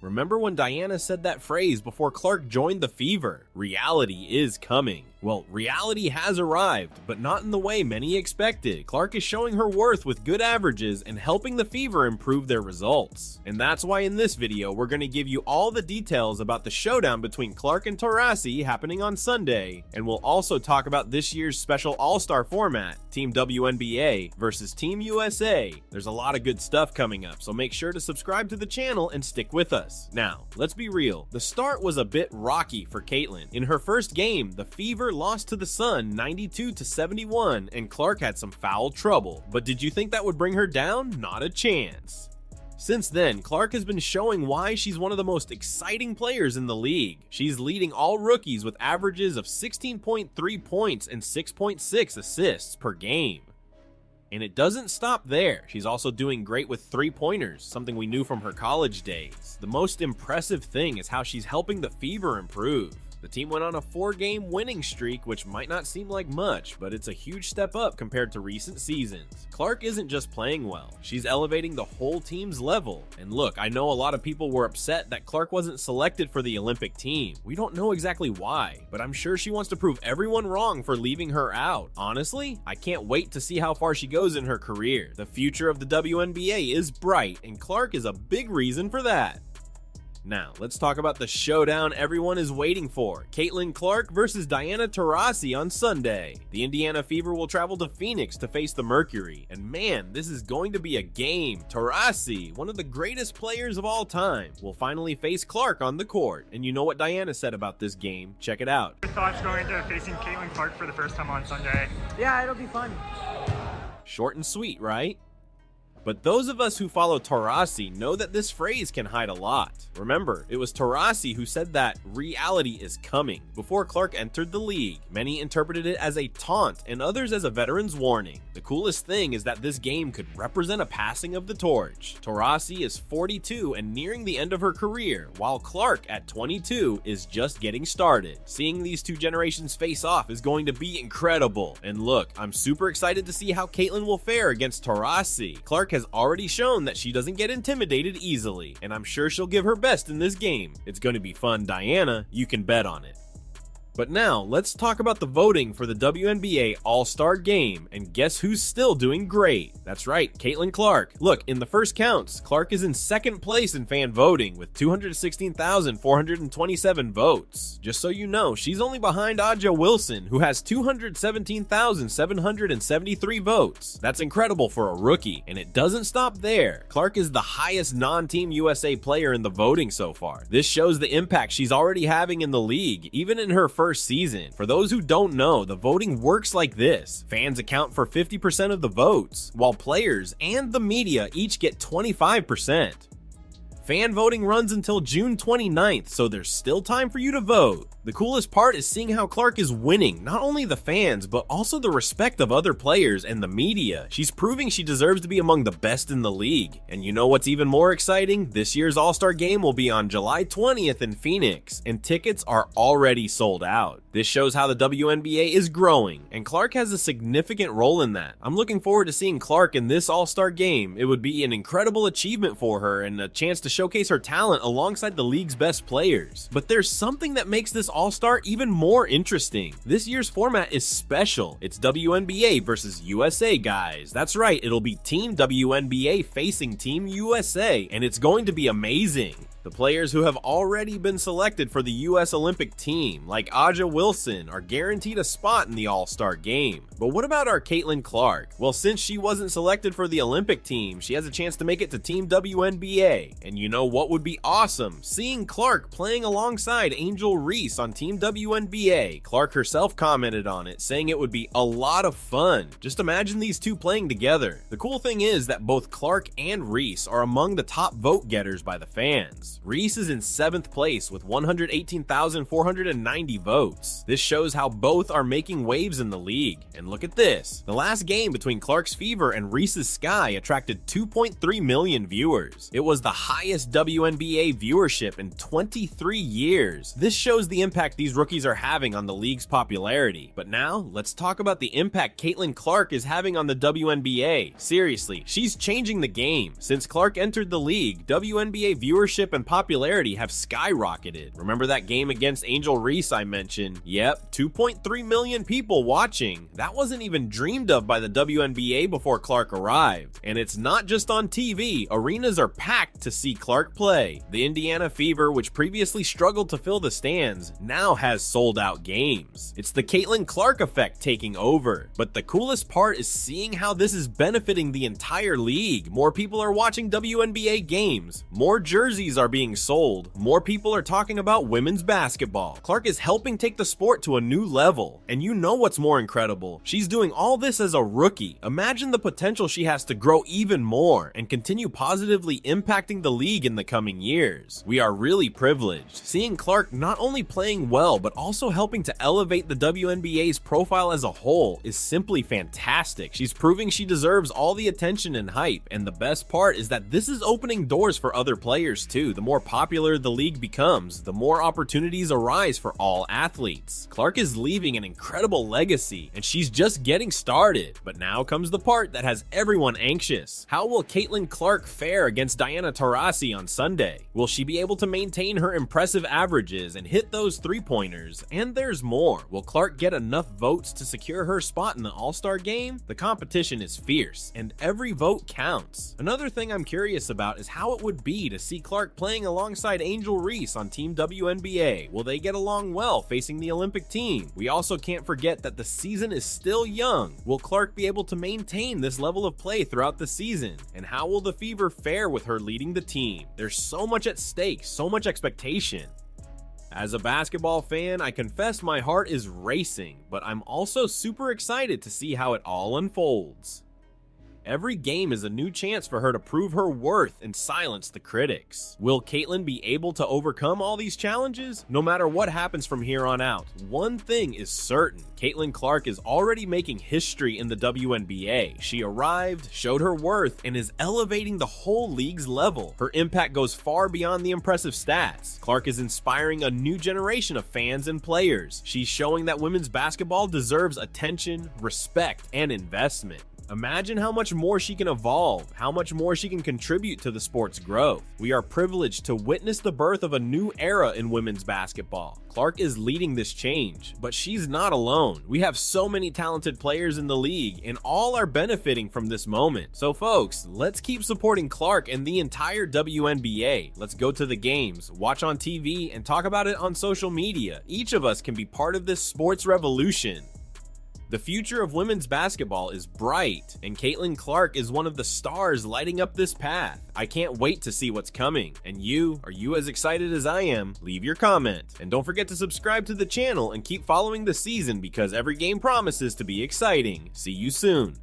Remember when Diana said that phrase before Clark joined the Fever? Reality is coming. Well, reality has arrived, but not in the way many expected. Clark is showing her worth with good averages and helping the Fever improve their results. And that's why in this video, we're going to give you all the details about the showdown between Clark and Taurasi happening on Sunday, and we'll also talk about this year's special All-Star format, Team WNBA versus Team USA. There's a lot of good stuff coming up, so make sure to subscribe to the channel and stick with us. Now, let's be real. The start was a bit rocky for Caitlin. In her first game, the Fever lost to the Sun 92-71, and Clark had some foul trouble. But did you think that would bring her down? Not a chance. Since then, Clark has been showing why she's one of the most exciting players in the league. She's leading all rookies with averages of 16.3 points and 6.6 assists per game. And it doesn't stop there. She's also doing great with three-pointers, something we knew from her college days. The most impressive thing is how she's helping the Fever improve. The team went on a 4-game winning streak, which might not seem like much, but it's a huge step up compared to recent seasons. Clark isn't just playing well, she's elevating the whole team's level. And look, I know a lot of people were upset that Clark wasn't selected for the Olympic team. We don't know exactly why, but I'm sure she wants to prove everyone wrong for leaving her out. Honestly, I can't wait to see how far she goes in her career. The future of the WNBA is bright, and Clark is a big reason for that. Now, let's talk about the showdown everyone is waiting for. Caitlin Clark versus Diana Taurasi on Sunday. The Indiana Fever will travel to Phoenix to face the Mercury. And man, this is going to be a game. Taurasi, one of the greatest players of all time, will finally face Clark on the court. And you know what Diana said about this game. Check it out. Your thoughts going into facing Caitlin Clark for the first time on Sunday? Yeah, it'll be fun. Short and sweet, right? But those of us who follow Taurasi know that this phrase can hide a lot. Remember, it was Taurasi who said that reality is coming before Clark entered the league. Many interpreted it as a taunt and others as a veteran's warning. The coolest thing is that this game could represent a passing of the torch. Taurasi is 42 and nearing the end of her career, while Clark at 22 is just getting started. Seeing these two generations face off is going to be incredible. And look, I'm super excited to see how Caitlin will fare against Taurasi. Clark has already shown that she doesn't get intimidated easily, and I'm sure she'll give her best in this game. It's going to be fun, Diana. You can bet on it. But now, let's talk about the voting for the WNBA All-Star Game, and guess who's still doing great? That's right, Caitlin Clark. Look, in the first counts, Clark is in second place in fan voting with 216,427 votes. Just so you know, she's only behind Aja Wilson, who has 217,773 votes. That's incredible for a rookie, and it doesn't stop there. Clark is the highest non-Team USA player in the voting so far. This shows the impact she's already having in the league, even in her first season. For those who don't know, the voting works like this. Fans account for 50% of the votes, while players and the media each get 25%. Fan voting runs until June 29th, so there's still time for you to vote. The coolest part is seeing how Clark is winning not only the fans, but also the respect of other players and the media. She's proving she deserves to be among the best in the league. And you know what's even more exciting? This year's All-Star Game will be on July 20th in Phoenix, and tickets are already sold out. This shows how the WNBA is growing, and Clark has a significant role in that. I'm looking forward to seeing Clark in this All-Star Game. It would be an incredible achievement for her and a chance to showcase her talent alongside the league's best players. But there's something that makes this All-Star even more interesting. This year's format is special. It's WNBA versus USA, guys. That's right, it'll be Team WNBA facing Team USA, and it's going to be amazing. The players who have already been selected for the US Olympic team, like Aja Wilson, are guaranteed a spot in the All-Star Game. But what about our Caitlin Clark? Well, since she wasn't selected for the Olympic team, she has a chance to make it to Team WNBA. And you know what would be awesome? Seeing Clark playing alongside Angel Reese on Team WNBA. Clark herself commented on it, saying it would be a lot of fun. Just imagine these two playing together. The cool thing is that both Clark and Reese are among the top vote getters by the fans. Reese is in 7th place with 118,490 votes. This shows how both are making waves in the league. And look at this. The last game between Clark's Fever and Reese's Sky attracted 2.3 million viewers. It was the highest WNBA viewership in 23 years. This shows the impact these rookies are having on the league's popularity. But now, let's talk about the impact Caitlin Clark is having on the WNBA. Seriously, she's changing the game. Since Clark entered the league, WNBA viewership and popularity have skyrocketed. Remember that game against Angel Reese I mentioned? Yep, 2.3 million people watching. That wasn't even dreamed of by the WNBA before Clark arrived. And it's not just on TV, arenas are packed to see Clark play. The Indiana Fever, which previously struggled to fill the stands, now has sold out games. It's the Caitlin Clark effect taking over. But the coolest part is seeing how this is benefiting the entire league. More people are watching WNBA games, more jerseys are being sold, more people are talking about women's basketball. Clark is helping take the sport to a new level. And you know what's more incredible? She's doing all this as a rookie. Imagine the potential she has to grow even more and continue positively impacting the league in the coming years. We are really privileged. Seeing Clark not only playing well, but also helping to elevate the WNBA's profile as a whole is simply fantastic. She's proving she deserves all the attention and hype, and the best part is that this is opening doors for other players too. The more popular the league becomes, the more opportunities arise for all athletes. Clark is leaving an incredible legacy, and she's just getting started. But now comes the part that has everyone anxious. How will Caitlin Clark fare against Diana Taurasi on Sunday? Will she be able to maintain her impressive averages and hit those three-pointers? And there's more. Will Clark get enough votes to secure her spot in the All-Star game? The competition is fierce, and every vote counts. Another thing I'm curious about is how it would be to see Clark playing alongside Angel Reese on Team WNBA. Will they get along well facing the Olympic team? We also can't forget that the season is still young. Will Clark be able to maintain this level of play throughout the season? And how will the Fever fare with her leading the team? There's so much at stake, so much expectation. As a basketball fan, I confess my heart is racing, but I'm also super excited to see how it all unfolds. Every game is a new chance for her to prove her worth and silence the critics. Will Caitlin be able to overcome all these challenges? No matter what happens from here on out, one thing is certain. Caitlin Clark is already making history in the WNBA. She arrived, showed her worth, and is elevating the whole league's level. Her impact goes far beyond the impressive stats. Clark is inspiring a new generation of fans and players. She's showing that women's basketball deserves attention, respect, and investment. Imagine how much more she can evolve, how much more she can contribute to the sport's growth. We are privileged to witness the birth of a new era in women's basketball. Clark is leading this change, but she's not alone. We have so many talented players in the league, and all are benefiting from this moment. So folks, let's keep supporting Clark and the entire WNBA. Let's go to the games, watch on TV, and talk about it on social media. Each of us can be part of this sports revolution. The future of women's basketball is bright, and Caitlin Clark is one of the stars lighting up this path. I can't wait to see what's coming. And are you as excited as I am? Leave your comment. And don't forget to subscribe to the channel and keep following the season because every game promises to be exciting. See you soon.